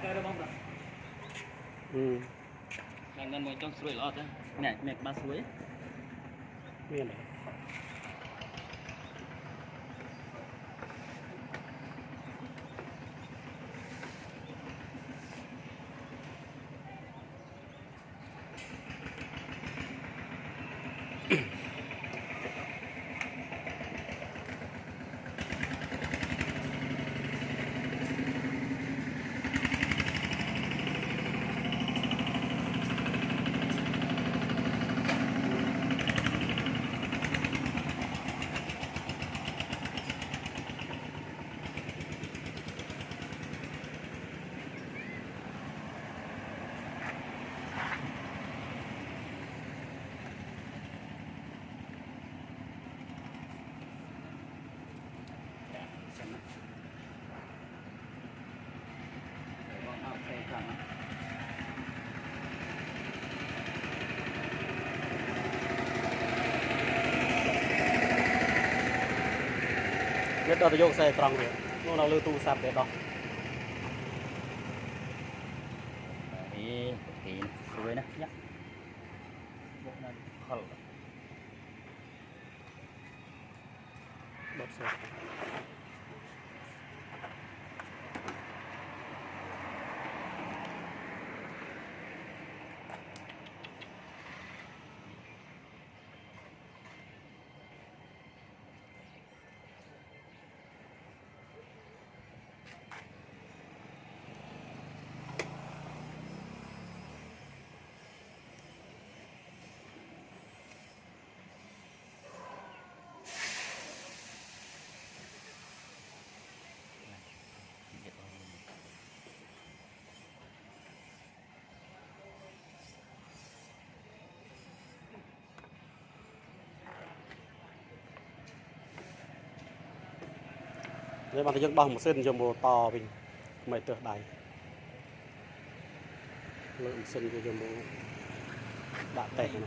cái đó bông rồi ngân một trong suối lọt đấy mẹ mẹ ba suối miền này nhất đó tôi xe tròn rồi nó nào lưu tu sạp để đó thì suối này nhá bộ này khẩu bật xe đây bạn thấy dân băng một sân cho mùa to mình mày tựa đáy lượng sân cho mùa đã tệ này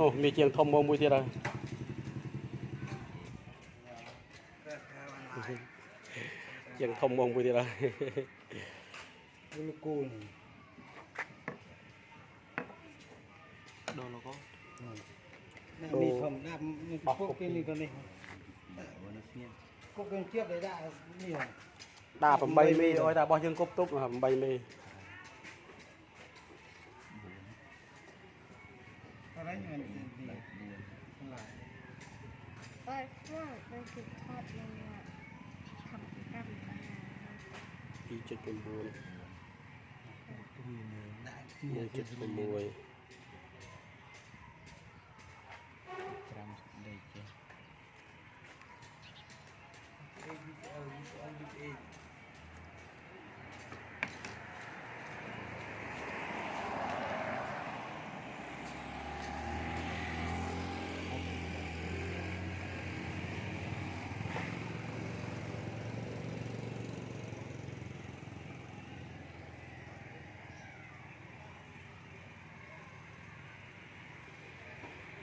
nóมีเชียงทอมมองมุ้ยที่ไรเชียงทอมมองมุ้ยที่ไรลูกกูนโดนแล้วก็มีผมได้พวกนี้ก็นี่พวกเป็นเทียบเลยได้นี่หรอด่าผมใบมีโอ้ยด่าบอยังกบตุ๊บผมใบมีอะไรเงี้ยดีเออว่าเป็นสุดทอดเลยอ่ะทำกิจกรรมกันที่จะเป็นบุญ ได้ ที่จะเป็นบุญ